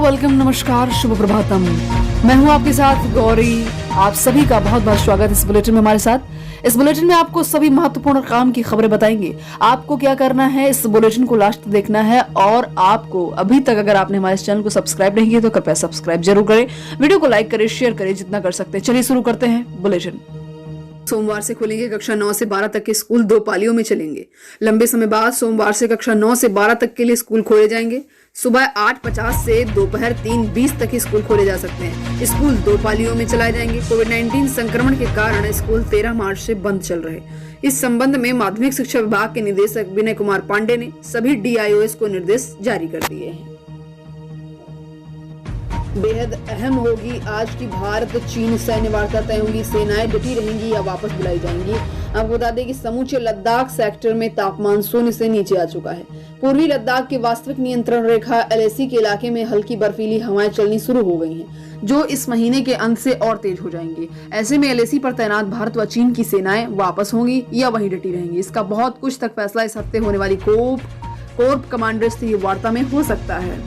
Welcome, नमस्कार, शुभ प्रभातम। मैं हूं आपके साथ गौरी। आप सभी का बहुत बहुत स्वागत इस बुलेटिन में हमारे साथ। इस बुलेटिन में आपको सभी महत्वपूर्ण काम की खबरें बताएंगे। आपको क्या करना है, इस बुलेटिन को लास्ट तक देखना है और आपको अभी तक अगर आपने हमारे चैनल को सब्सक्राइब नहीं किया तो कृपया सब्सक्राइब जरूर करें, वीडियो को लाइक करें, शेयर करें जितना कर सकते हैं। चलिए शुरू करते हैं बुलेटिन। सोमवार से खुलेंगे कक्षा 9 से 12 तक के स्कूल, 2 पालियों में चलेंगे। लंबे समय बाद सोमवार से कक्षा 9 से 12 तक के लिए स्कूल खोले जाएंगे। सुबह 8:50 से दोपहर 3:20 तक स्कूल खोले जा सकते हैं। स्कूल 2 पालियों में चलाए जाएंगे। कोविड-19 संक्रमण के कारण स्कूल 13 मार्च से बंद चल रहे। इस संबंध में माध्यमिक शिक्षा विभाग के निदेशक विनय कुमार पांडे ने सभी DIOS को निर्देश जारी कर दिए हैं। बेहद अहम होगी आज की भारत चीन सैन्य वार्ता तय होगी। सेनाएं डटी रहेंगी या वापस बुलाई जाएंगी। आपको बता दें कि समूचे लद्दाख सेक्टर में तापमान 0 से नीचे आ चुका है। पूर्वी लद्दाख के वास्तविक नियंत्रण रेखा LAC के इलाके में हल्की बर्फीली हवाएं चलनी शुरू हो गई हैं, जो इस महीने के अंत से और तेज हो जाएंगी। ऐसे में LAC पर तैनात भारत व चीन की सेनाएं वापस होंगी या वहीं डटी रहेंगी। इसका बहुत कुछ तक फैसला इस हफ्ते होने वाली कोर्प कमांडर स्तरीय वार्ता में हो सकता है।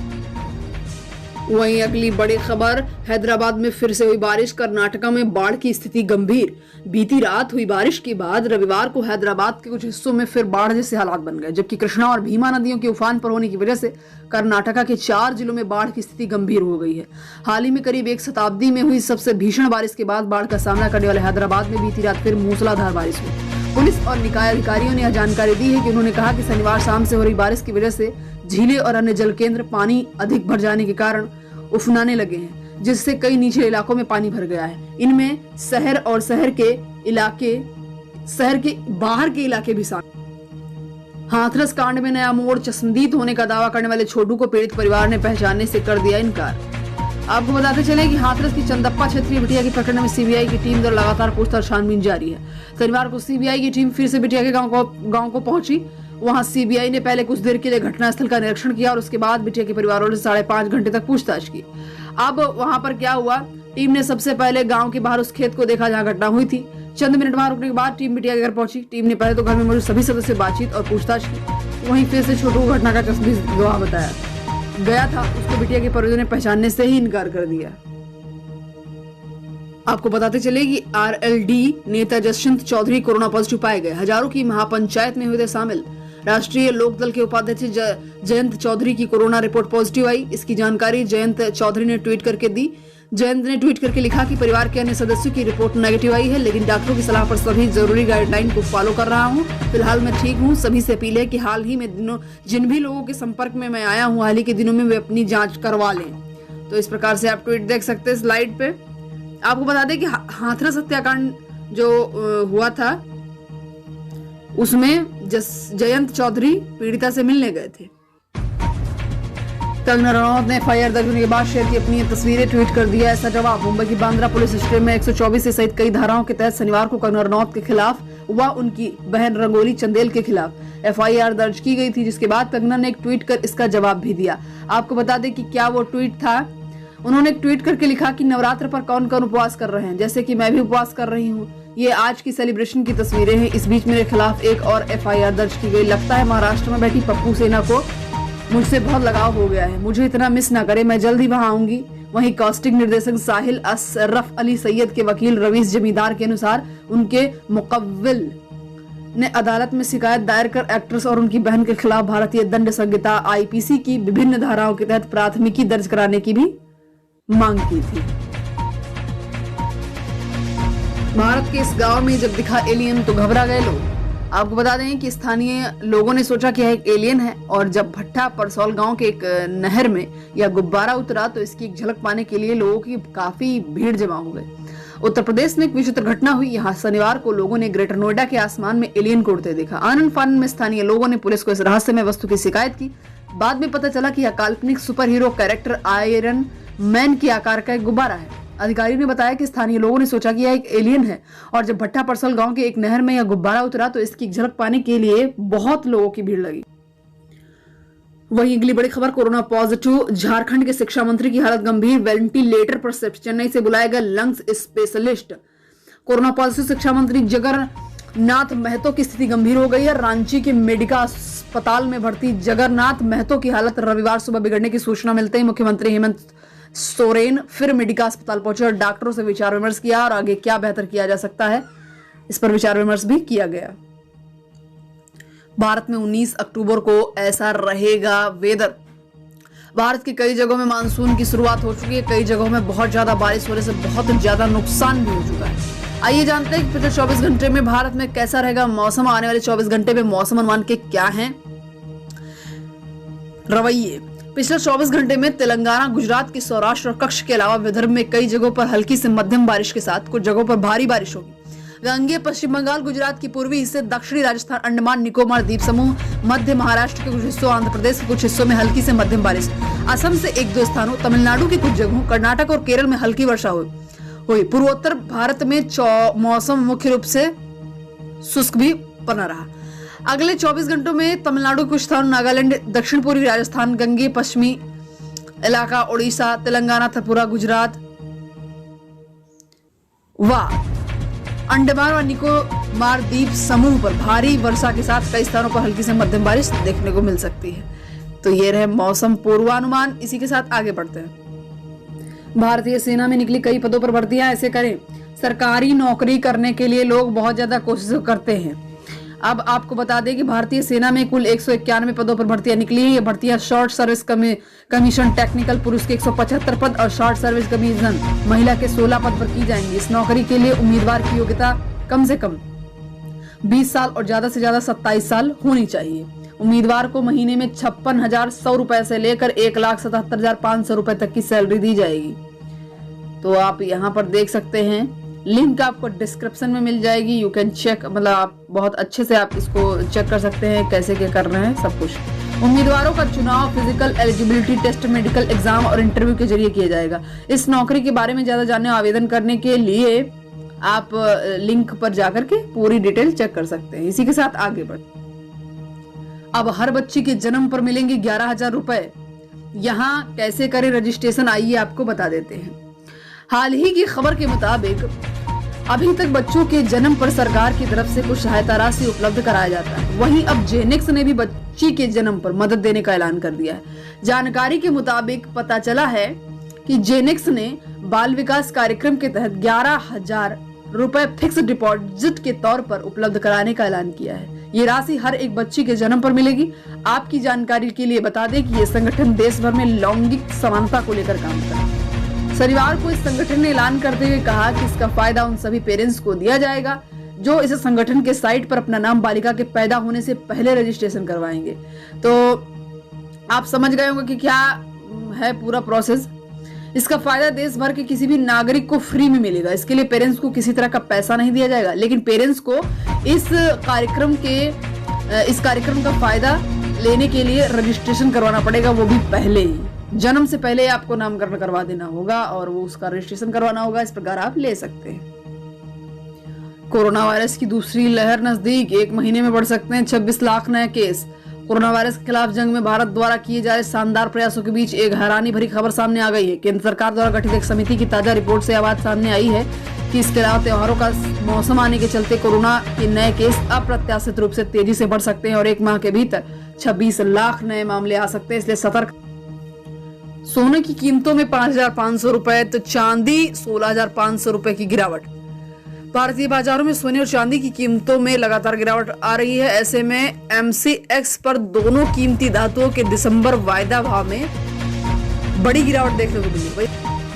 वहीं अगली बड़ी खबर, हैदराबाद में फिर से हुई बारिश। कर्नाटका में बाढ़ की स्थिति गंभीर। बीती रात हुई बारिश के बाद रविवार को हैदराबाद के कुछ हिस्सों में फिर बाढ़ जैसे हालात बन गए, जबकि कृष्णा और भीमा नदियों के उफान पर होने की वजह से कर्नाटका के 4 जिलों में बाढ़ की स्थिति गंभीर हो गई है। हाल ही में करीब 1 शताब्दी में हुई सबसे भीषण बारिश के बाद बाढ़ का सामना करने वाले हैदराबाद में बीती रात फिर मूसलाधार बारिश हुई। पुलिस और निकाय अधिकारियों ने यह जानकारी दी है कि उन्होंने कहा कि शनिवार शाम से हो रही बारिश की वजह से झीलें और अन्य जल केंद्र पानी अधिक भर जाने के कारण उफनाने लगे हैं, जिससे कई निचले इलाकों में पानी भर गया है। इनमें शहर और शहर के बाहर के इलाके भी शामिल। हाथरस कांड में नया मोड़, चश्मदीद होने का दावा करने वाले छोटू को पीड़ित परिवार ने पहचानने से कर दिया इनकार। आपको बताते चले कि हाथरस की चंदप्पा क्षेत्रीय बिटिया के प्रकरण में CBI की टीम द्वारा लगातार पूछताछ छानबीन जारी है। शनिवार को CBI की टीम फिर से बिटिया के गांव को पहुंची। वहां CBI ने पहले कुछ देर के लिए घटनास्थल का निरीक्षण किया और उसके बाद बिटिया के परिवार वालों से 5.5 घंटे तक पूछताछ की। अब वहां पर क्या हुआ, टीम ने सबसे पहले गांव के बाहर उस खेत को देखा जहां घटना हुई थी। चंद मिनट वहां रुकने के बाद टीम बिटिया के घर पहुंची। टीम ने पहले तो घर में मौजूद सभी सदस्य से बातचीत और पूछताछ की। वहीं फिर से छोटू को घटना का तस्वीर गवाह बताया गया था। उसको बिटिया के परिजनों ने पहचानने से ही इनकार कर दिया। आपको बताते चले कि RLD नेता जसवंत चौधरी कोरोना पॉजिटिव पाए गए। हजारों की महापंचायत में हुए थे शामिल। राष्ट्रीय लोकदल के उपाध्यक्ष जयंत चौधरी की कोरोना रिपोर्ट पॉजिटिव आई। इसकी जानकारी जयंत चौधरी ने ट्वीट करके दी। जयंत ने ट्वीट करके लिखा कि परिवार के अन्य सदस्यों की रिपोर्ट नेगेटिव आई है, लेकिन डॉक्टरों की सलाह पर सभी जरूरी गाइडलाइन को फॉलो कर रहा हूं। फिलहाल मैं ठीक हूं। सभी से अपील है कि हाल ही में जिन भी लोगों के संपर्क में मैं आया हूं हाल ही के दिनों में वे अपनी जाँच करवा लें। तो इस प्रकार से आप ट्वीट देख सकते हैं स्लाइड पे। आपको बता दें कि हाथरस हत्याकांड जो हुआ था उसमें जयंत चौधरी पीड़िता से मिलने गए थे। कंगना रनौत ने FIR दर्ज होने के बाद शेयर की अपनी तस्वीरें, ट्वीट कर दिया ऐसा जवाब। मुंबई की बांद्रा पुलिस स्टेशन में 124 सहित कई धाराओं के तहत शनिवार को कंगना रनौत के खिलाफ व उनकी बहन रंगोली चंदेल के खिलाफ FIR दर्ज की गई थी, जिसके बाद कंगना ने एक ट्वीट कर इसका जवाब भी दिया। आपको बता दें कि क्या वो ट्वीट था। उन्होंने एक ट्वीट करके लिखा कि नवरात्र पर कौन कौन उपवास कर रहे हैं, जैसे कि मैं भी उपवास कर रही हूँ। ये आज की सेलिब्रेशन की तस्वीरें हैं। इस बीच मेरे खिलाफ एक और FIR दर्ज की गई। लगता है महाराष्ट्र में बैठी पप्पू सेना को मुझसे बहुत लगाव हो गया है। मुझे इतना मिस ना करे, मैं जल्द ही वहां आऊंगी। वहीं कास्टिंग निर्देशक साहिल अशरफ अली सैयद के वकील रवीश जमींदार के अनुसार उनके मुकव्विल ने अदालत में शिकायत दायर कर एक्ट्रेस और उनकी बहन के खिलाफ भारतीय दंड संहिता IPC की विभिन्न धाराओं के तहत प्राथमिकी दर्ज कराने की भी मांग की थी। भारत के इस गांव में जब दिखा एलियन तो घबरा गए लोग। आपको बता दें कि स्थानीय लोगों ने सोचा कि यह एक एलियन है और जब भट्टा परसौल गांव के एक नहर में यह गुब्बारा उतरा तो इसकी एक झलक पाने के लिए लोगों की काफी भीड़ जमा हो गई। उत्तर प्रदेश में एक विचित्र घटना हुई। यहाँ शनिवार को लोगों ने ग्रेटर नोएडा के आसमान में एलियन को उड़ते देखा। आनंद फानंद में स्थानीय लोगों ने पुलिस को इस रहस्यमय वस्तु की शिकायत की। बाद में पता चला कि यह काल्पनिक super hero character iron man के आकार का एक गुब्बारा है। अधिकारी ने बताया कि स्थानीय लोगों ने सोचा कि यह एक एलियन है और जब भट्टा परसल गांव के एक नहर में यह गुब्बारा उतरा तो इसकी झलक पाने के लिए बहुत लोगों की भीड़ लगी। वहीं अगली बड़ी खबर, कोरोना पॉजिटिव झारखंड के शिक्षा मंत्री की हालत गंभीर, वेंटिलेटर पर चेन्नई से बुलाया गया लंग्स स्पेशलिस्ट। कोरोना पॉजिटिव शिक्षा मंत्री जगन्नाथ महतो की स्थिति गंभीर हो गई है। रांची के मेडिका अस्पताल में भर्ती जगन्नाथ महतो की हालत रविवार सुबह बिगड़ने की सूचना मिलते ही मुख्यमंत्री हेमंत सोरेन फिर मेडिका अस्पताल पहुंचे और डॉक्टरों से विचार विमर्श किया और आगे क्या बेहतर किया जा सकता है इस पर विचार विमर्श भी किया गया। भारत में 19 अक्टूबर को ऐसा रहेगा वेदर। भारत की कई जगहों में मानसून की शुरुआत हो चुकी है। कई जगहों में बहुत ज्यादा बारिश होने से बहुत ज्यादा नुकसान भी हो चुका है। आइए जानते हैं कि पिछले 24 घंटे में भारत में कैसा रहेगा मौसम। आने वाले 24 घंटे में मौसम अनुमान के क्या हैं रवैये। पिछले 24 घंटे में तेलंगाना, गुजरात के सौराष्ट्र और कच्छ के अलावा विदर्भ में कई जगहों पर हल्की से मध्यम बारिश के साथ कुछ जगहों पर भारी बारिश होगी। गंगे पश्चिम बंगाल, गुजरात की पूर्वी हिस्से, दक्षिणी राजस्थान, अंडमान निकोबार द्वीप समूह, मध्य महाराष्ट्र के कुछ हिस्सों, आंध्र प्रदेश के कुछ हिस्सों में हल्की से मध्यम बारिश। असम से 1-2 स्थानों, तमिलनाडु के कुछ जगहों, कर्नाटक और केरल में हल्की वर्षा हुई। पूर्वोत्तर भारत में मौसम मुख्य रूप से शुष्क भी बना रहा। अगले 24 घंटों में तमिलनाडु के कुछ स्थानों, नागालैंड, दक्षिण पूर्वी राजस्थान, गंगे पश्चिमी इलाका, उड़ीसा, तेलंगाना, त्रिपुरा, गुजरात व अंडमान और निकोबार द्वीप समूह पर भारी वर्षा के साथ कई स्थानों पर हल्की से मध्यम बारिश देखने को मिल सकती है। तो ये रहे मौसम पूर्वानुमान। इसी के साथ आगे बढ़ते हैं। भारतीय सेना में निकली कई पदों पर भर्तियां ऐसे करें। सरकारी नौकरी करने के लिए लोग बहुत ज्यादा कोशिश करते हैं। अब आपको बता दें कि भारतीय सेना में कुल 191 पदों पर भर्तियां निकली हैं। ये भर्तियां शॉर्ट सर्विस कमीशन टेक्निकल पुरुष के 175 पद और शॉर्ट सर्विस कमीशन महिला के 16 पद पर की जाएंगी। इस नौकरी के लिए उम्मीदवार की योग्यता कम से कम 20 साल और ज्यादा से ज्यादा 27 साल होनी चाहिए। उम्मीदवार को महीने में 56,100 रुपए से लेकर 1,77,500 रुपए तक की सैलरी दी जाएगी। तो आप यहाँ पर देख सकते हैं, लिंक आपको डिस्क्रिप्शन में मिल जाएगी। यू कैन चेक, मतलब आप बहुत अच्छे से आप इसको चेक कर सकते हैं कैसे क्या कर रहे हैं सब कुछ। उम्मीदवारों का चुनाव physical eligibility test, medical exam और इंटरव्यू के जरिए किया जाएगा। इस नौकरी के बारे में ज्यादा जानने और आवेदन करने के लिए आप लिंक पर जाकर के पूरी डिटेल चेक कर सकते हैं। इसी के साथ आगे बढ़। अब हर बच्ची के जन्म पर मिलेंगे 11,000 रुपए। यहाँ कैसे करें रजिस्ट्रेशन, आइए आपको बता देते हैं। हाल ही की खबर के मुताबिक अभी तक बच्चों के जन्म पर सरकार की तरफ से कुछ सहायता राशि उपलब्ध कराया जाता है। वहीं अब जेनेक्स ने भी बच्ची के जन्म पर मदद देने का ऐलान कर दिया है। जानकारी के मुताबिक पता चला है कि जेनेक्स ने बाल विकास कार्यक्रम के तहत 11,000 रुपए फिक्स डिपॉजिट के तौर पर उपलब्ध कराने का ऐलान किया है। ये राशि हर एक बच्ची के जन्म पर मिलेगी। आपकी जानकारी के लिए बता दें कि ये संगठन देश भर में लैंगिक समानता को लेकर काम करता है। शनिवार को इस संगठन ने ऐलान करते हुए कहा कि इसका फायदा उन सभी पेरेंट्स को दिया जाएगा जो इस संगठन के साइट पर अपना नाम बालिका के पैदा होने से पहले रजिस्ट्रेशन करवाएंगे। तो आप समझ गए होंगे कि क्या है पूरा प्रोसेस। इसका फायदा देश भर के किसी भी नागरिक को फ्री में मिलेगा। इसके लिए पेरेंट्स को किसी तरह का पैसा नहीं दिया जाएगा, लेकिन पेरेंट्स को इस कार्यक्रम का फायदा लेने के लिए रजिस्ट्रेशन करवाना पड़ेगा, वो भी पहले ही। जन्म से पहले आपको नामकरण करवा देना होगा और वो उसका रजिस्ट्रेशन करवाना होगा। इस प्रकार आप ले सकते हैं। कोरोना वायरस की दूसरी लहर नजदीक, 1 महीने में बढ़ सकते हैं 26 लाख नए केस। कोरोना वायरस के खिलाफ जंग में भारत द्वारा किए जा रहे शानदार प्रयासों के बीच एक हैरानी भरी खबर सामने आ गई है। केंद्र सरकार द्वारा गठित एक समिति की ताजा रिपोर्ट से यह बात सामने आई है कि इसके अलावा त्योहारों का मौसम आने के चलते कोरोना के नए केस अप्रत्याशित रूप से तेजी से बढ़ सकते हैं और 1 माह के भीतर 26 लाख नए मामले आ सकते हैं, इसलिए सतर्क। सोने की कीमतों में 5,500 रुपए तो चांदी 16,500 रुपए की गिरावट। भारतीय बाजारों में सोने और चांदी की कीमतों में लगातार गिरावट आ रही है। ऐसे में MCX पर दोनों कीमती धातुओं के दिसंबर वायदा भाव में बड़ी गिरावट देखने को मिली।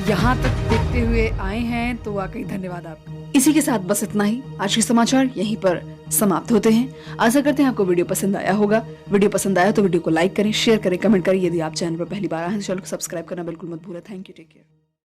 यहाँ तक देखते हुए आए हैं तो वाकई धन्यवाद आपका। इसी के साथ बस इतना ही। आज के समाचार यहीं पर समाप्त होते हैं। आशा करते हैं आपको वीडियो पसंद आया होगा। वीडियो पसंद आया तो वीडियो को लाइक करें, शेयर करें, कमेंट करें। यदि आप चैनल पर पहली बार आए हैं तो चैनल को सब्सक्राइब करना बिल्कुल मत भूलें। Thank you, take care.